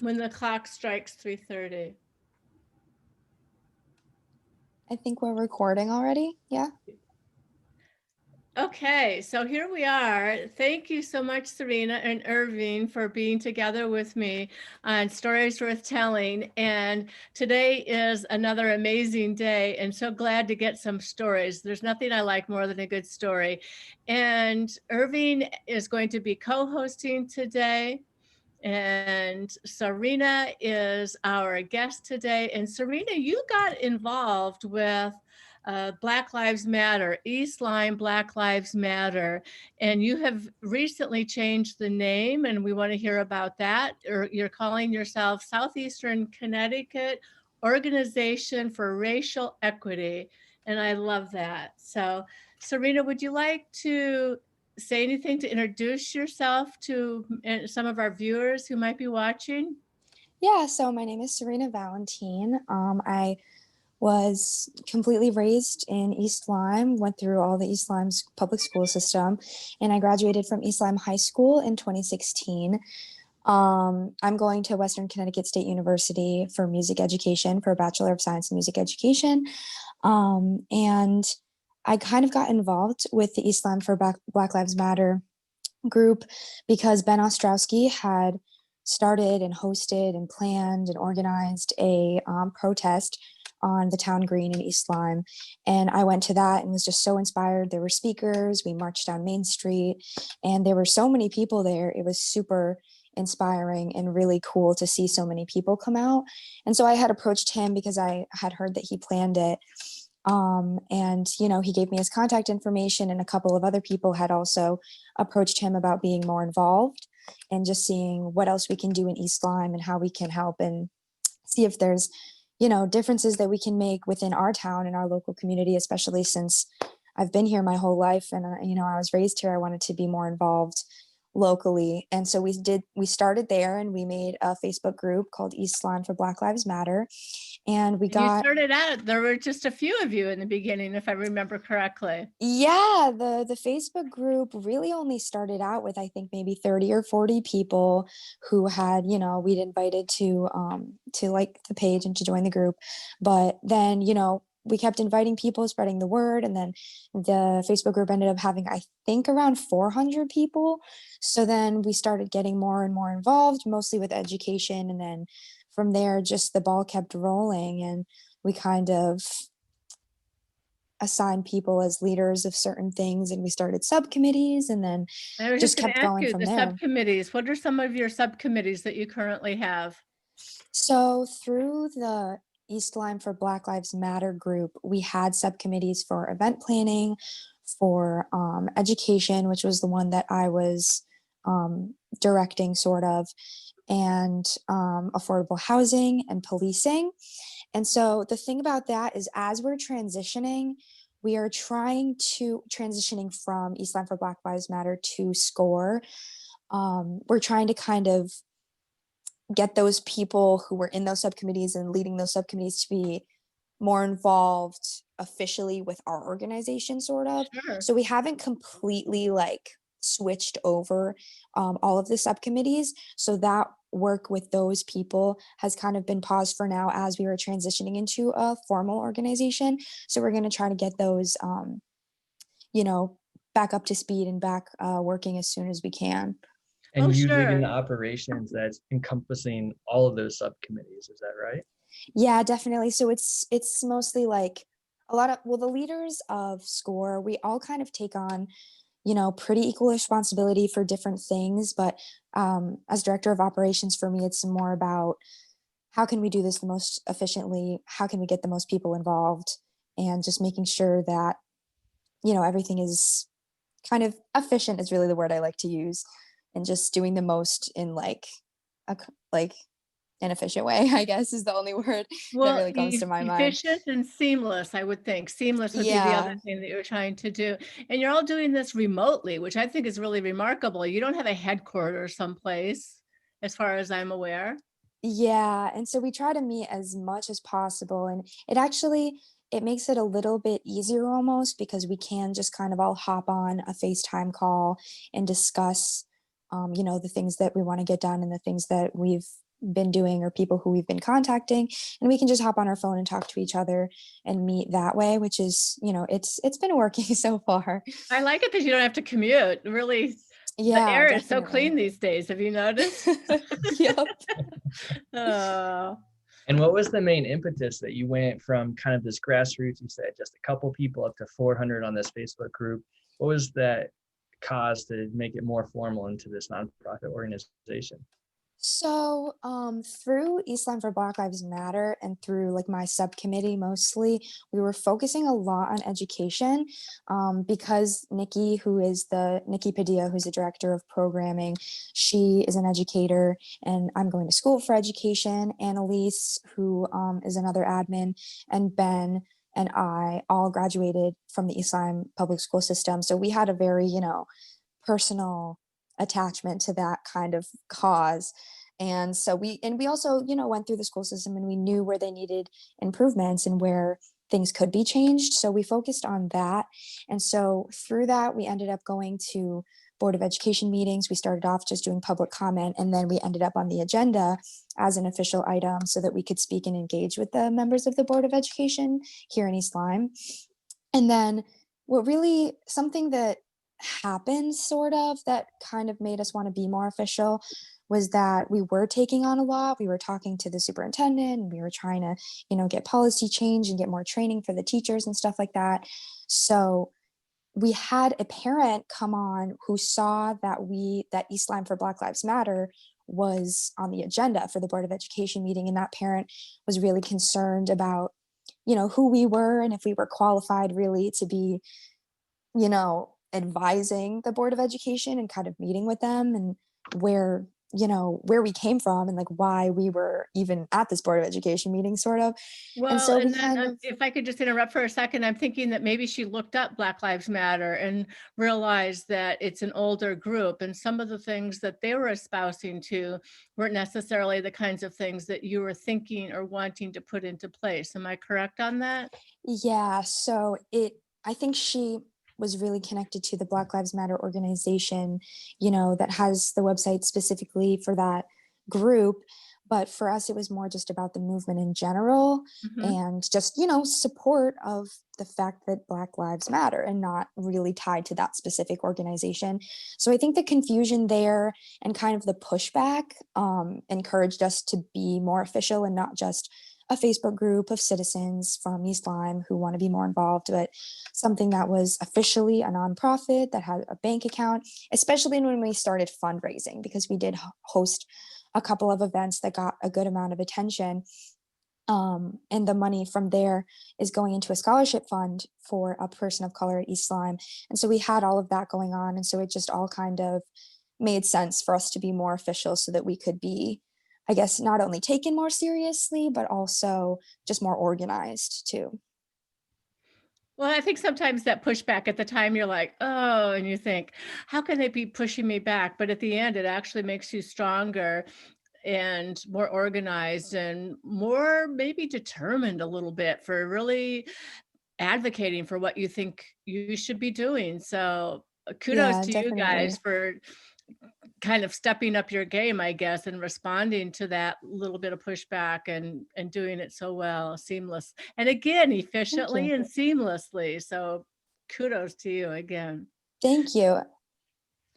When the clock strikes 3:30. I think we're recording already. Yeah. Okay, so here we are. Thank you so much, Serena and Irving, for being together with me on Stories Worth Telling. And today is another amazing day, and so glad to get some stories. There's nothing I like more than a good story. And Irving is going to be co-hosting today. And Serena is our guest today. And Serena, you got involved with Black Lives Matter, East Lyme Black Lives Matter, and you have recently changed the name, and we want to hear about that. Or you're calling yourself Southeastern Connecticut Organization for Racial Equity, and I love that. So, Serena, would you like to say anything to introduce yourself to some of our viewers who might be watching? Yeah. So my name is Serena Valentin. I was completely raised in East Lyme, went through all the East Lyme's public school system, and I graduated from East Lyme High School in 2016. I'm going to Western Connecticut State University for music education, for a Bachelor of Science in Music Education. And I kind of got involved with the East Lyme for Black Lives Matter group because Ben Ostrowski had started and hosted and planned and organized a protest on the town green in East Lyme. And I went to that and was just so inspired. There were speakers, we marched down Main Street, and there were so many people there. It was super inspiring and really cool to see so many people come out. And so I had approached him because I had heard that he planned it. And, you know, he gave me his contact information, and a couple of other people had also approached him about being more involved and just seeing what else we can do in East Lyme and how we can help and see if there's, you know, differences that we can make within our town and our local community, especially since I've been here my whole life and, you know, I was raised here. I wanted to be more involved locally. And so we started there and we made a Facebook group called East Lyme for Black Lives Matter. And we And you got started out, there were just a few of you in the beginning, if I remember correctly. Yeah, the Facebook group really only started out with, I think, maybe 30 or 40 people who had, you know, we'd invited to like the page and to join the group. But then, you know, we kept inviting people, spreading the word, and then the Facebook group ended up having, I think, around 400 people. So then we started getting more and more involved, mostly with education, and then from there just the ball kept rolling, and we kind of assign people as leaders of certain things, and we started subcommittees and then I was just just going to kept ask going you from the there. subcommittees. What are some of your subcommittees that you currently have? So through the East Lyme for Black Lives Matter group, we had subcommittees for event planning, for education, which was the one that I was directing, sort of, and affordable housing and policing. And so the thing about that is, as we're transitioning, we are trying to transitioning from East Lyme for Black Lives Matter to SCORE. We're trying to kind of get those people who were in those subcommittees and leading those subcommittees to be more involved officially with our organization, sort of. Sure. So we haven't completely like switched over all of the subcommittees. So that work with those people has kind of been paused for now as we were transitioning into a formal organization. So we're going to try to get those, you know, back up to speed and back working as soon as we can. Oh, And you leading sure. the operations that's encompassing all of those subcommittees, is that right? Yeah, definitely. So it's mostly like a lot of, well, the leaders of SCORE, we all kind of take on, you know, pretty equal responsibility for different things. But as director of operations, for me, it's more about how can we do this the most efficiently? How can we get the most people involved? And just making sure that, you know, everything is kind of efficient is really the word I like to use, and just doing the most in like a like an efficient way, I guess, is the only word that Well, really comes to my mind. efficient and seamless, I would think. Seamless would be the other Yeah. thing that you're trying to do. And you're all doing this remotely, which I think is really remarkable. You don't have a headquarters someplace, as far as I'm aware. Yeah, and so we try to meet as much as possible, and it makes it a little bit easier almost because we can just kind of all hop on a FaceTime call and discuss, you know, the things that we want to get done and the things that we've been doing or people who we've been contacting, and we can just hop on our phone and talk to each other and meet that way, which is, it's been working so far. I like it that you don't have to commute. Really, the Yeah, air is so definitely. clean these days. Have you noticed? Yep. Oh. And what was the main impetus that you went from kind of this grassroots, you said just a couple people up to 400 on this Facebook group? What was that cause to make it more formal into this nonprofit organization? So, through East Lyme for Black Lives Matter and through like my subcommittee mostly, we were focusing a lot on education, because Nikki Padilla, who's the director of programming, she is an educator, and I'm going to school for education. Annalise, who is another admin, and Ben and I all graduated from the East Lyme public school system. So we had a very, personal attachment to that kind of cause. And so we also, went through the school system, and we knew where they needed improvements and where things could be changed. So we focused on that. And so through that, we ended up going to Board of Education meetings. We started off just doing public comment, and then we ended up on the agenda as an official item so that we could speak and engage with the members of the Board of Education here in East Lyme. And then something that happened sort of that kind of made us want to be more official was that we were taking on a lot. We were talking to the superintendent, and we were trying to, get policy change and get more training for the teachers and stuff like that. So we had a parent come on who saw that East Lyme for Black Lives Matter was on the agenda for the Board of Education meeting. And that parent was really concerned about, who we were and if we were qualified really to be, advising the Board of Education and kind of meeting with them, and where we came from and like why we were even at this Board of Education meeting sort of. And Well, so we and then kind of, if I could just interrupt for a second, I'm thinking that maybe she looked up Black Lives Matter and realized that it's an older group, and some of the things that they were espousing to weren't necessarily the kinds of things that you were thinking or wanting to put into place. Am I correct on that? yeah, so I think she was really connected to the Black Lives Matter organization, that has the website specifically for that group. But for us, it was more just about the movement in general, Mhm. and just, support of the fact that Black Lives Matter and not really tied to that specific organization. So I think the confusion there and kind of the pushback encouraged us to be more official and not just a Facebook group of citizens from East Lyme who want to be more involved, but something that was officially a nonprofit that had a bank account, especially when we started fundraising, because we did host a couple of events that got a good amount of attention. And the money from there is going into a scholarship fund for a person of color at East Lyme. And so we had all of that going on. And so it just all kind of made sense for us to be more official so that we could be, I guess, not only taken more seriously, but also just more organized too. Well, I think sometimes that pushback at the time you're like, oh, and you think, how can they be pushing me back? But at the end, it actually makes you stronger and more organized and more maybe determined a little bit for really advocating for what you think you should be doing. So kudos Yeah, to you guys definitely. for kind of stepping up your game, I guess, and responding to that little bit of pushback and doing it so well, seamless. And again, Thank efficiently you. and seamlessly. So kudos to you again. Thank you.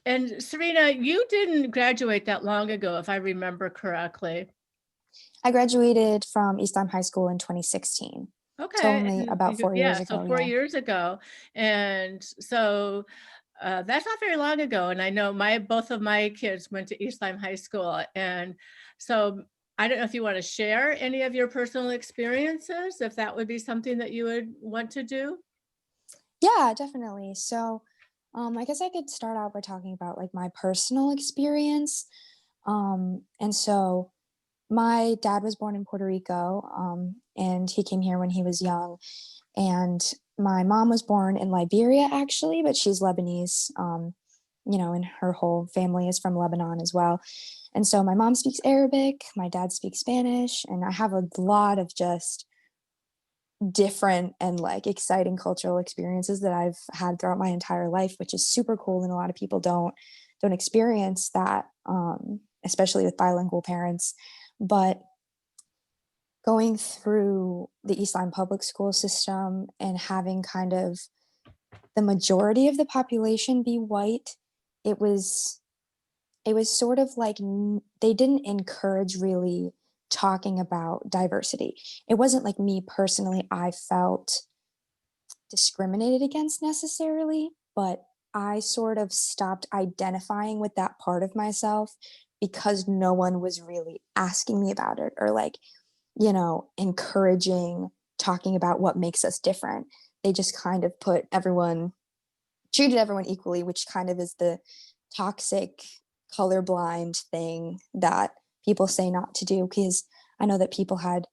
And Serena, you didn't graduate that long ago, if I remember correctly. I graduated from East Lyme High School in 2016. So Okay, only and about 4 years yeah, so ago. 4 Yeah. years ago, and so, that's not very long ago, and I know both of my kids went to East Lyme High School, and so I don't know if you wanna share any of your personal experiences, if that would be something that you would want to do? Yeah, definitely. So, I guess I could start out by talking about like my personal experience. And so my dad was born in Puerto Rico, and he came here when he was young. And my mom was born in Liberia, actually, but she's Lebanese, and her whole family is from Lebanon as well. And so my mom speaks Arabic, my dad speaks Spanish, and I have a lot of just different and like exciting cultural experiences that I've had throughout my entire life, which is super cool. And a lot of people don't experience that, especially with bilingual parents. But going through the East Lyme public school system and having kind of the majority of the population be white, it was sort of like they didn't encourage really talking about diversity. It wasn't like me personally, I felt discriminated against necessarily, but I sort of stopped identifying with that part of myself because no one was really asking me about it or like, encouraging talking about what makes us different. They just kind of treated everyone equally, which kind of is the toxic colorblind thing that people say not to do. Because I know that people had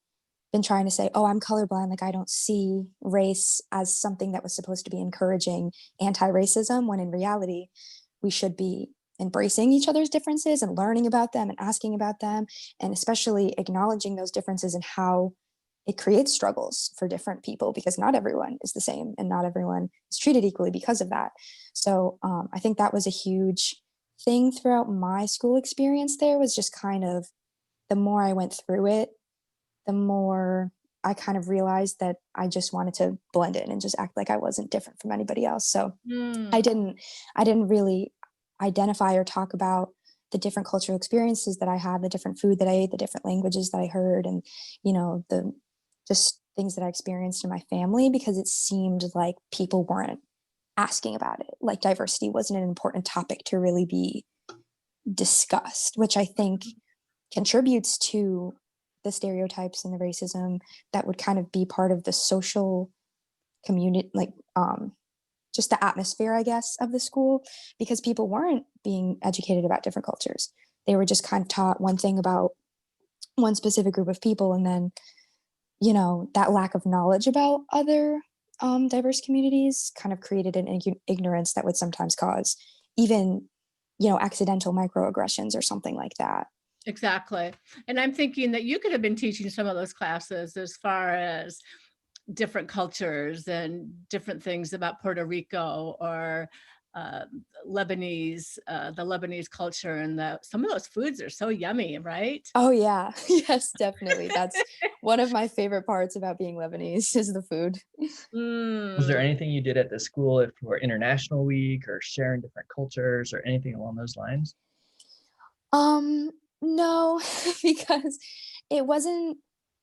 been trying to say, oh, I'm colorblind, like I don't see race as something that was supposed to be encouraging anti-racism, when in reality, we should be embracing each other's differences and learning about them and asking about them, and especially acknowledging those differences and how it creates struggles for different people, because not everyone is the same and not everyone is treated equally because of that. So I think that was a huge thing throughout my school experience. There was just kind of, the more I went through it, the more I kind of realized that I just wanted to blend in and just act like I wasn't different from anybody else. So I didn't really identify or talk about the different cultural experiences that I had, the different food that I ate, the different languages that I heard, and the just things that I experienced in my family, because it seemed like people weren't asking about it. Like diversity wasn't an important topic to really be discussed, which I think contributes to the stereotypes and the racism that would kind of be part of the social community, like just the atmosphere, I guess, of the school, because people weren't being educated about different cultures. They were just kind of taught one thing about one specific group of people, and then that lack of knowledge about other diverse communities kind of created an ignorance that would sometimes cause even accidental microaggressions or something like that. Exactly. And I'm thinking that you could have been teaching some of those classes as far as different cultures and different things about Puerto Rico or Lebanese, the Lebanese culture, and some of those foods are so yummy, right? Oh yeah, yes, definitely. That's one of my favorite parts about being Lebanese is the food. Was there anything you did at the school for International Week or sharing different cultures or anything along those lines? No, because it wasn't,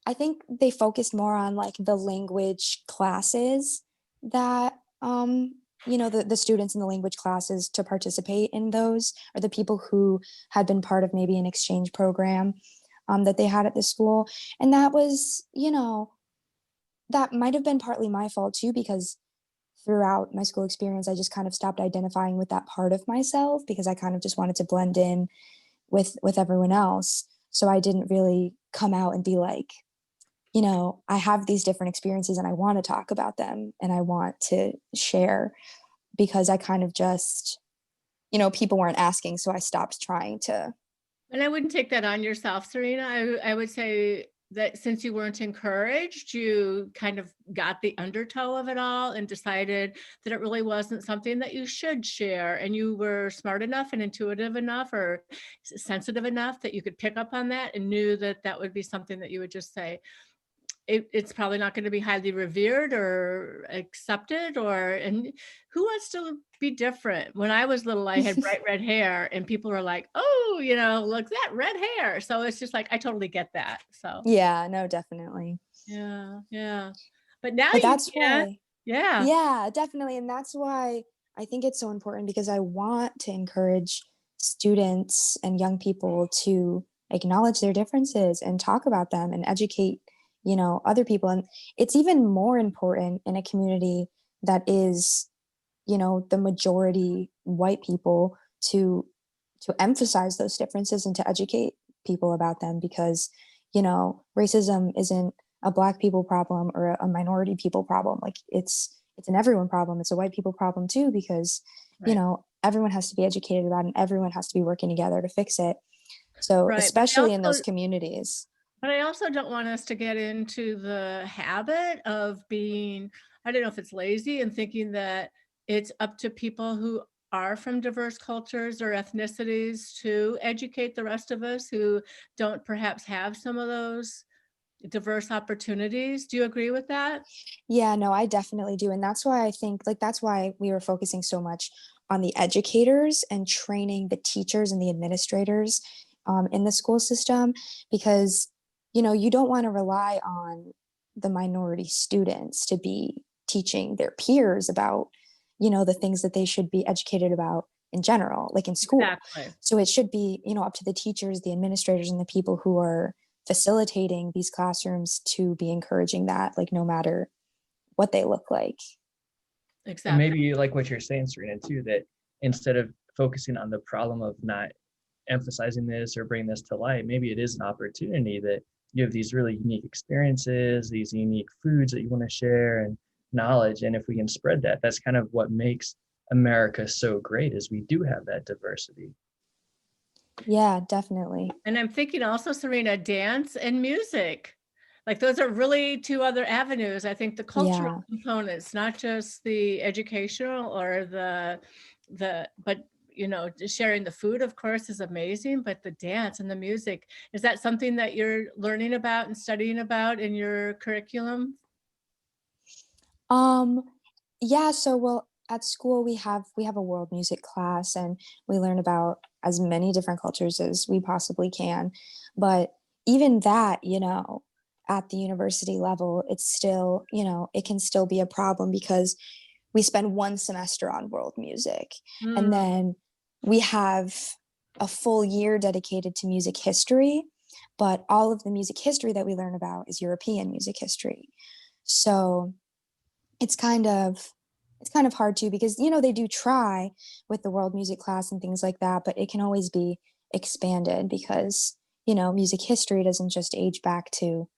I think they focused more on like the language classes that the students in the language classes to participate in those, or the people who had been part of maybe an exchange program that they had at the school. And that was, that might have been partly my fault too, because throughout my school experience, I just kind of stopped identifying with that part of myself because I kind of just wanted to blend in with everyone else. So I didn't really come out and be like, I have these different experiences and I want to talk about them and I want to share, because I kind of just, people weren't asking. So I stopped trying to. And I wouldn't take that on yourself, Serena. I would say that since you weren't encouraged, you kind of got the undertow of it all and decided that it really wasn't something that you should share. And you were smart enough and intuitive enough or sensitive enough that you could pick up on that and knew that that would be something that you would just say, it's probably not going to be highly revered or accepted, and who wants to be different? When I was little, I had bright red hair and people were like, oh, look, that red hair. So it's just like, I totally get that. So Yeah, no, definitely. yeah. But now But you that's can. why, Yeah. yeah, definitely. And that's why I think it's so important, because I want to encourage students and young people to acknowledge their differences and talk about them and educate, other people. And it's even more important in a community that is, the majority white people, to emphasize those differences and to educate people about them, because, racism isn't a Black people problem or a minority people problem. Like it's an everyone problem. It's a white people problem too, because Right. everyone has to be educated about it and everyone has to be working together to fix it. So Right. especially in those communities. But I also don't want us to get into the habit of being, I don't know if it's lazy and thinking that it's up to people who are from diverse cultures or ethnicities to educate the rest of us who don't perhaps have some of those diverse opportunities. Do you agree with that? Yeah, no, I definitely do. And that's why I think, like, that's why we were focusing so much on the educators and training the teachers and the administrators in the school system, because, you don't want to rely on the minority students to be teaching their peers about, the things that they should be educated about in general, like in school. Exactly. So it should be, up to the teachers, the administrators, and the people who are facilitating these classrooms to be encouraging that, like, no matter what they look like. And Exactly. maybe like what you're saying, Serena, too, that instead of focusing on the problem of not emphasizing this or bringing this to light, maybe it is an opportunity that you have these really unique experiences, these unique foods that you want to share and knowledge. And if we can spread that, that's kind of what makes America so great, is we do have that diversity. Yeah, definitely. And I'm thinking also, Serena, dance and music. Like those are really two other avenues. I think the cultural Yeah. components, not just the educational or but just sharing the food, of course, is amazing, but the dance and the music, is that something that you're learning about and studying about in your curriculum? Um, yeah, so well, at school we have a world music class, and we learn about as many different cultures as we possibly can. But even that, at the university level, it's still, it can still be a problem because we spend one semester on world music, and Mm, then we have a full year dedicated to music history, but all of the music history that we learn about is European music history. So it's kind of it's kind of hard too, because they do try with the world music class and things like that, but it can always be expanded because music history doesn't just age back to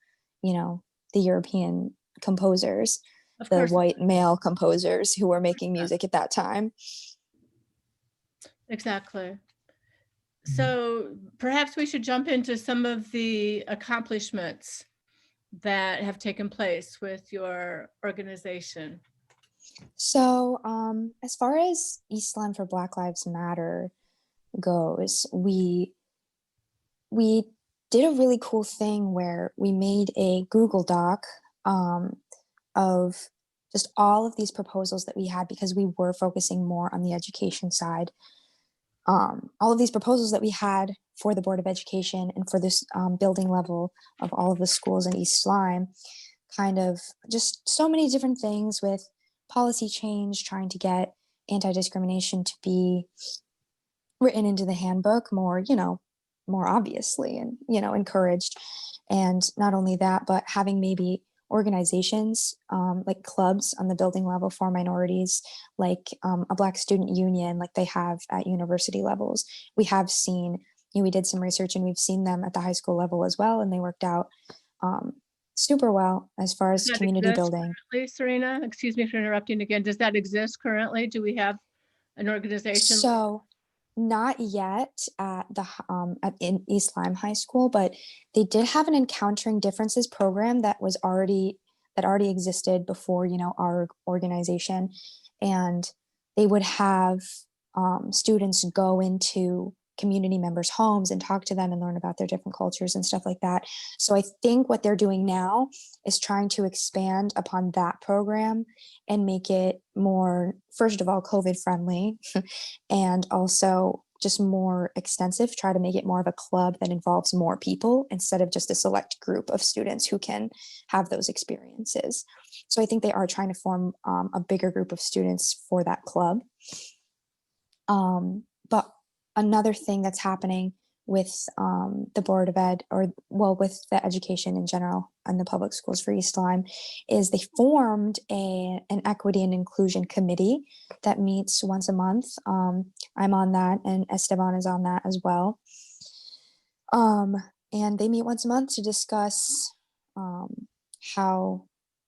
the European composers, of the course. white male composers who were making music at that time. Exactly. Mhm. So perhaps we should jump into some of the accomplishments that have taken place with your organization. So, as far as East Lyme for Black Lives Matter goes, we did a really cool thing where we made a Google Doc um, of just all of these proposals that we had, because we were focusing more on the education side. All of these proposals that we had for the Board of Education and for this building level of all of the schools in East Lyme, kind of just so many different things with policy change, trying to get anti-discrimination to be written into the handbook more, more obviously, and, encouraged. And not only that, but having maybe organizations like clubs on the building level for minorities, like a Black student union, like they have at university levels. We have seen, we did some research and we've seen them at the high school level as well, and they worked out um, super well as far Does as that community exist building. currently, Serena? Excuse me for interrupting again. Does that exist currently? Do we have an organization? So not yet in East Lyme High School, but they did have an Encountering Differences program that already existed before our organization, and they would have students go into community members' homes and talk to them and learn about their different cultures and stuff like that. So I think what they're doing now is trying to expand upon that program and make it more, first of all, COVID friendly, and also just more extensive, try to make it more of a club that involves more people instead of just a select group of students who can have those experiences. So I think they are trying to form a bigger group of students for that club. But another thing that's happening with the Board of Ed, or well, with the education in general and the public schools for East Lyme, is they formed an equity and inclusion committee that meets once a month. I'm on that, and Esteban is on that as well. And they meet once a month to discuss how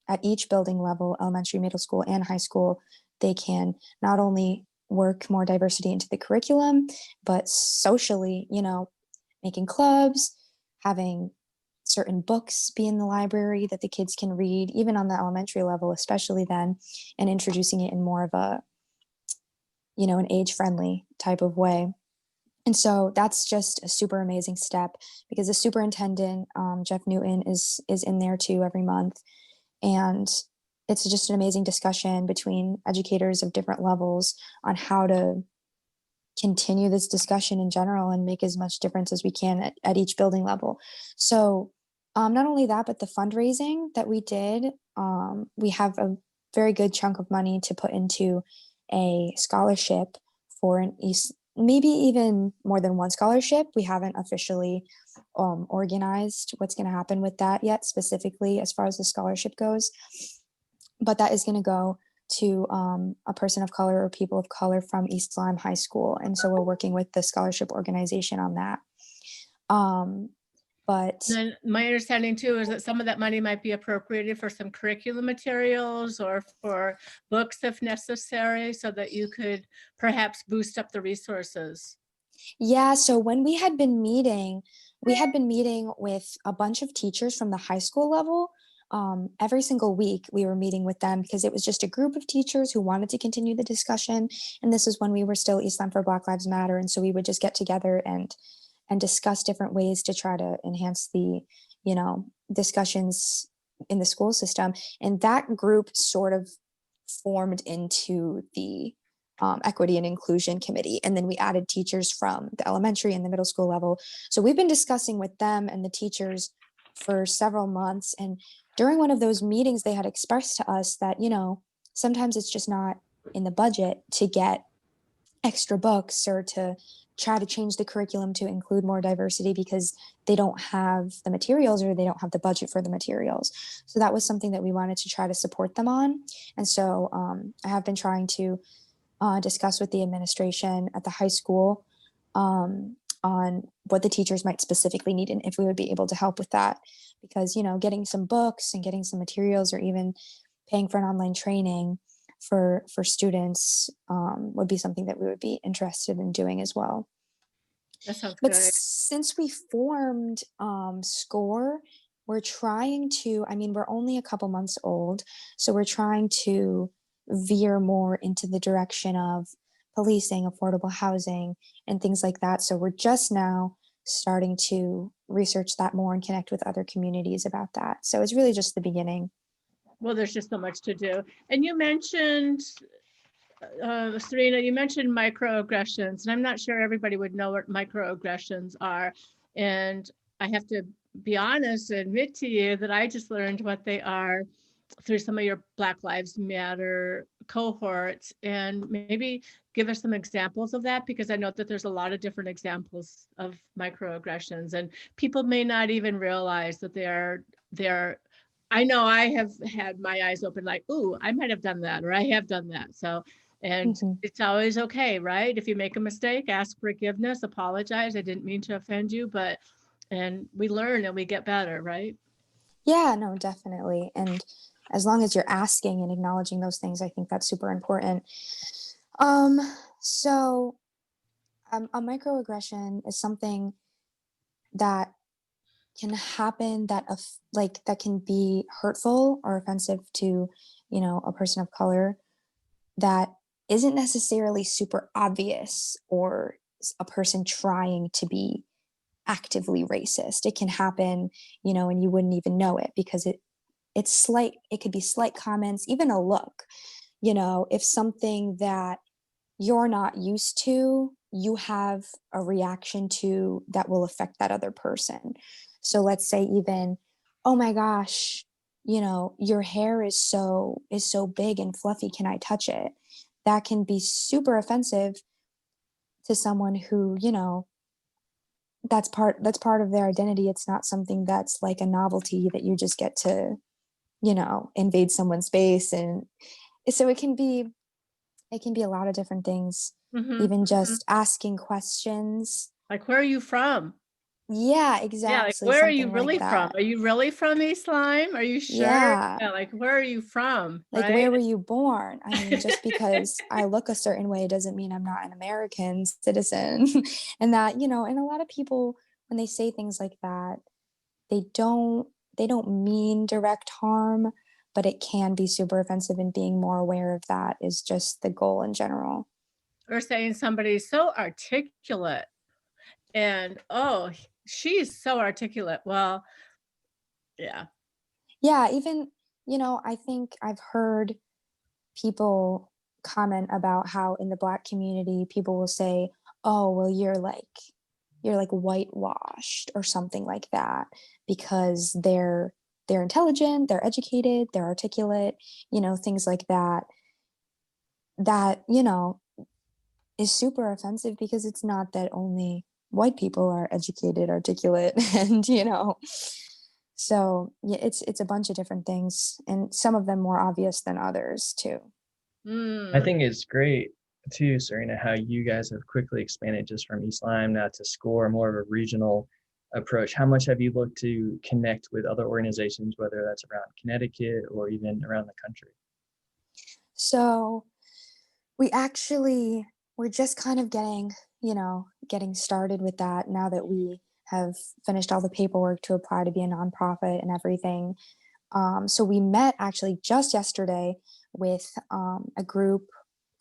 at each building level, elementary, middle school, and high school, they can not only work more diversity into the curriculum, but socially, making clubs, having certain books be in the library that the kids can read, even on the elementary level, especially then, and introducing it in more of a, an age-friendly type of way. And so that's just a super amazing step, because the superintendent, Jeff Newton, is in there too every month. And it's just an amazing discussion between educators of different levels on how to continue this discussion in general and make as much difference as we can at each building level. So not only that, but the fundraising that we did, we have a very good chunk of money to put into a scholarship for an East, maybe even more than one scholarship. We haven't officially organized what's going to happen with that yet, specifically as far as the scholarship goes. But that is going to go to a person of color or people of color from East Lyme High School. And so we're working with the scholarship organization on that. But then my understanding too is that some of that money might be appropriated for some curriculum materials or for books if necessary, so that you could perhaps boost up the resources. yeah, so when we had been meeting with a bunch of teachers from the high school level. Every single week we were meeting with them, because it was just a group of teachers who wanted to continue the discussion. And this is when we were still East Lyme for Black Lives Matter. And so we would just get together and discuss different ways to try to enhance the, discussions in the school system. And that group sort of formed into the Equity and Inclusion Committee. And then we added teachers from the elementary and the middle school level. So we've been discussing with them and the teachers for several months. And during one of those meetings, they had expressed to us that, sometimes it's just not in the budget to get extra books or to try to change the curriculum to include more diversity, because they don't have the materials or they don't have the budget for the materials. So that was something that we wanted to try to support them on. And so I have been trying to discuss with the administration at the high school on what the teachers might specifically need and if we would be able to help with that. Because, getting some books and getting some materials, or even paying for an online training for students would be something that we would be interested in doing as well. That sounds But good. since we formed SCORE, we're trying to, we're only a couple months old, so we're trying to veer more into the direction of policing, affordable housing, and things like that. So we're just now starting to research that more and connect with other communities about that. So it's really just the beginning. Well, there's just so much to do. And you mentioned, Serena, you mentioned microaggressions, and I'm not sure everybody would know what microaggressions are. And I have to be honest and admit to you that I just learned what they are through some of your Black Lives Matter cohorts, and maybe give us some examples of that, because I know that there's a lot of different examples of microaggressions, and people may not even realize that they are. I know I have had my eyes open, like, ooh, I might have done that, or I have done that. So, and it's always okay, right? If you make a mistake, ask forgiveness, apologize. I didn't mean to offend you, and we learn and we get better, right? Yeah, no, definitely. And as long as you're asking and acknowledging those things, I think that's super important. So a microaggression is something that can happen that can be hurtful or offensive to, a person of color, that isn't necessarily super obvious, or a person trying to be actively racist. It can happen, and you wouldn't even know it, because it's slight. It could be slight comments, even a look. If something that you're not used to, you have a reaction to that will affect that other person. So let's say even, oh my gosh, your hair is so big and fluffy, can I touch it? That can be super offensive to someone who, that's part of their identity. It's not something that's like a novelty that you just get to, invade someone's space. And so it can be a lot of different things. Even just asking questions. Like, where are you from? Yeah, Yeah, like, exactly. where are you Something really like from? that. Are you really from East Lyme? Are you sure? Yeah. Yeah, like, where are you from, Like, right? where were you born? Just because I look a certain way doesn't mean I'm not an American citizen. And that, and a lot of people, when they say things like that, they don't mean direct harm, but it can be super offensive, and being more aware of that is just the goal in general. We're saying somebody's so articulate, and oh, she's so articulate. Well, yeah. Yeah, even, I think I've heard people comment about how in the Black community, people will say, "Oh, well, you're like whitewashed," or something like that, because they're intelligent, they're educated, they're articulate, things like that. That, is super offensive, because it's not that only white people are educated, articulate, and so yeah, it's a bunch of different things, and some of them more obvious than others too. I Mm. think it's great too, Serena, how you guys have quickly expanded just from East Lyme now to SCORE, more of a regional approach. How much have you looked to connect with other organizations, whether that's around Connecticut or even around the country? So we're just kind of getting started with that now that we have finished all the paperwork to apply to be a nonprofit and everything. So we met actually just yesterday with a group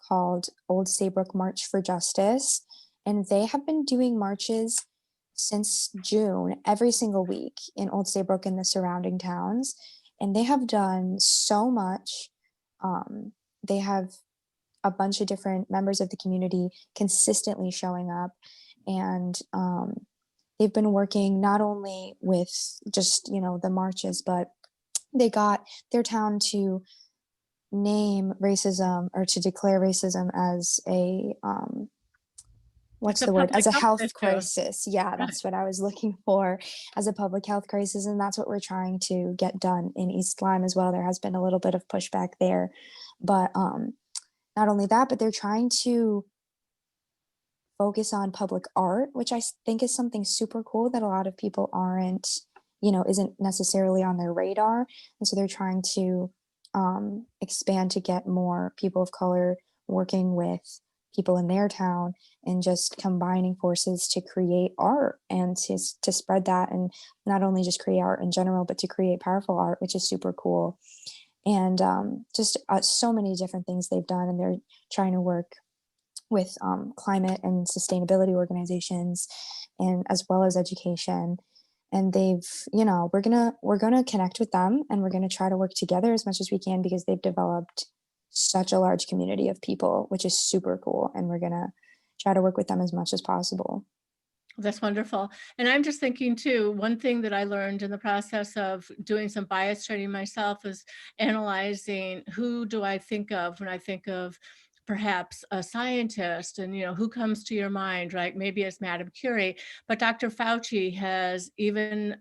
called Old Saybrook March for Justice, and they have been doing marches since June every single week in Old Saybrook and the surrounding towns, and they have done so much. They have a bunch of different members of the community consistently showing up, and they've been working not only with just the marches, but they got their town to name racism, or to declare racism as a It's what's a the word, as public a health health issue. crisis. Yeah, Right. that's what I was looking for, as a public health crisis, and that's what we're trying to get done in East Lyme as well. There has been a little bit of pushback there, but not only that, but they're trying to focus on public art, which I think is something super cool that a lot of people isn't necessarily on their radar. And so they're trying to expand to get more people of color working with people in their town, and just combining forces to create art, and to spread that, and not only just create art in general, but to create powerful art, which is super cool. And just so many different things they've done, and they're trying to work with climate and sustainability organizations, and as well as education. And we're gonna connect with them, and we're gonna try to work together as much as we can, because they've developed such a large community of people, which is super cool, and we're gonna try to work with them as much as possible. That's wonderful. And I'm just thinking too, one thing that I learned in the process of doing some bias training myself is analyzing who do I think of when I think of perhaps a scientist, and who comes to your mind, right? Maybe it's Madame Curie, but Dr. Fauci has even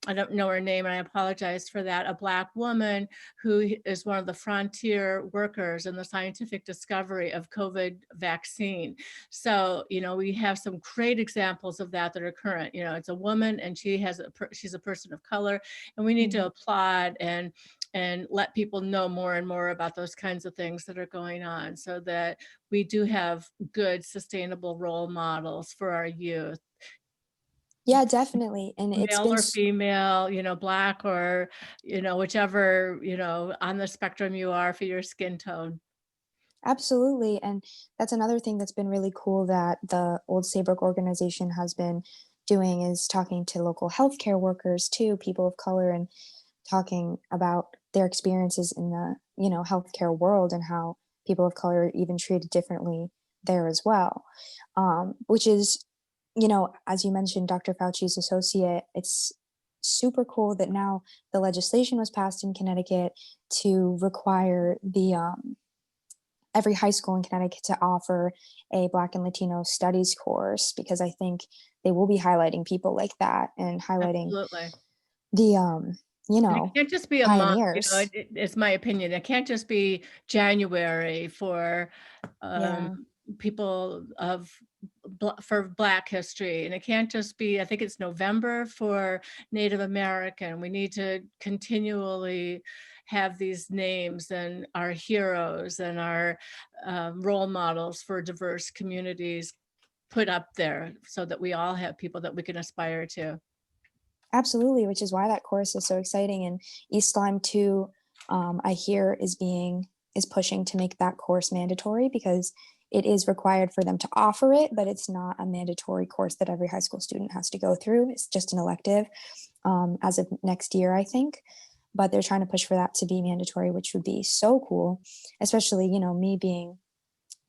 I don't know her name and I apologize for that, a Black woman who is one of the frontier workers in the scientific discovery of COVID vaccine. So, we have some great examples of that are current. It's a woman, and she's a person of color, and we need to Mhm. applaud and let people know more and more about those kinds of things that are going on, so that we do have good, sustainable role models for our youth, Yeah, definitely. And it's male been or female, Black or, whichever, on the spectrum you are for your skin tone. Absolutely. And that's another thing that's been really cool that the Old Saybrook organization has been doing, is talking to local healthcare workers too, people of color, and talking about their experiences in the, healthcare world, and how people of color are even treated differently there as well. Which is, as you mentioned, Dr. Fauci's associate, it's super cool that now the legislation was passed in Connecticut to require the every high school in Connecticut to offer a Black and Latino studies course, because I think they will be highlighting people like that, and highlighting Absolutely. the And it can't just be a month, pioneers. it's my opinion. It can't just be January for Yeah, people for Black history, and it can't just be, I think it's November for Native American. We need to continually have these names and our heroes and our role models for diverse communities put up there, so that we all have people that we can aspire to. absolutely, which is why that course is so exciting. And East Lyme too, I hear is pushing to make that course mandatory, because it is required for them to offer it, but it's not a mandatory course that every high school student has to go through. It's just an elective as of next year, I think. But they're trying to push for that to be mandatory, which would be so cool, especially, you know, me being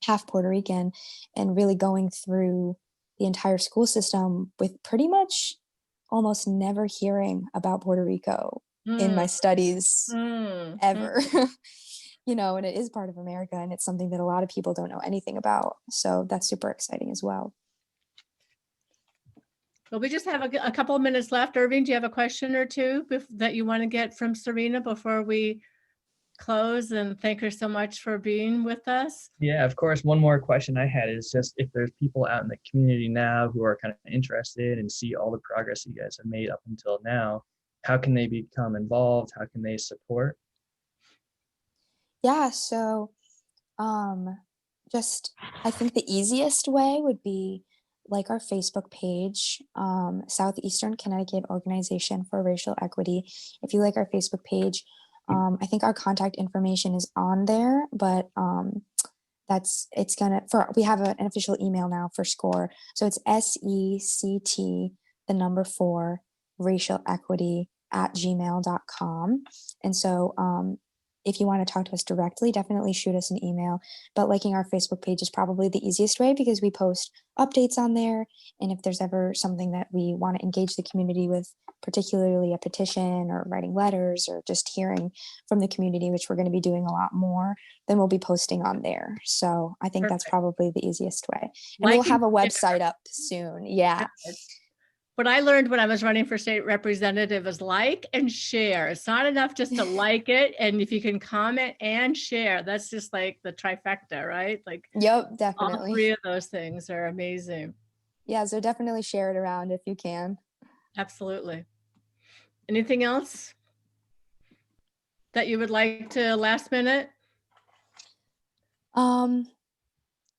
half Puerto Rican and really going through the entire school system with pretty much almost never hearing about Puerto Rico in my studies ever. You know, and it is part of America, and it's something that a lot of people don't know anything about. So that's super exciting as well. Well, we just have a couple of minutes left. Irving, do you have a question or two that you want to get from Serena before we close and thank her so much for being with us? Yeah, of course. One more question I had is just if there's people out in the community now who are kind of interested and see all the progress you guys have made up until now, how can they become involved? How can they support? Yeah, so just I think the easiest way would be like our Facebook page, Southeastern Connecticut Organization for Racial Equity. If you like our Facebook page, I think our contact information is on there, but we have an official email now for SCORE. So it's SECT, the number 4, racial equity @gmail.com. And so if you want to talk to us directly, definitely shoot us an email. But liking our Facebook page is probably the easiest way because we post updates on there. And if there's ever something that we want to engage the community with, particularly a petition or writing letters or just hearing from the community, which we're going to be doing a lot more, then we'll be posting on there. So I think that's probably the easiest way. And we'll have a website up soon. Yeah. What I learned when I was running for state representative is like and share. It's not enough just to like it. And if you can comment and share, that's just like the trifecta, right? Like, yep, definitely. All 3 of those things are amazing. Yeah, so definitely share it around if you can. Absolutely. Anything else that you would like to last minute?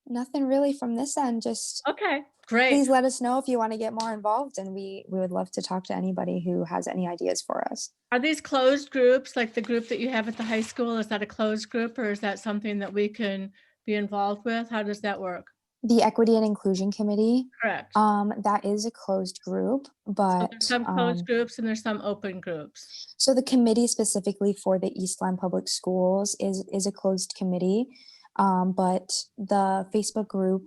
Nothing really from this end. Just okay, great. Please let us know if you want to get more involved, and we would love to talk to anybody who has any ideas for us. Are these closed groups, like the group that you have at the high school? Is that a closed group, or is that something that we can be involved with? How does that work? The Equity and Inclusion Committee. Correct. That is a closed group, but so there's some closed groups and there's some open groups. So the committee specifically for the East Lyme Public Schools is a closed committee, but the Facebook group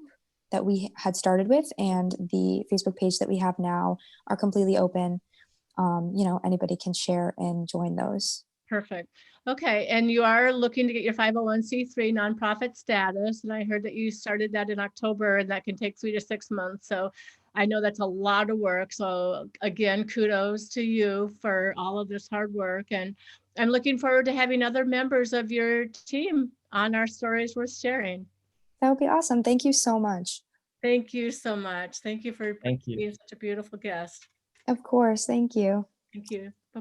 that we had started with and the Facebook page that we have now are completely open. You know, anybody can share and join those. Perfect. Okay. And you are looking to get your 501c3 nonprofit status. And I heard that you started that in October, and that can take 3 to 6 months. So I know that's a lot of work. So again, kudos to you for all of this hard work. And I'm looking forward to having other members of your team on our Stories Worth Sharing. That would be awesome. Thank you so much. Thank you so much. Thank you for being such a beautiful guest. Of course. Thank you. Thank you. Bye.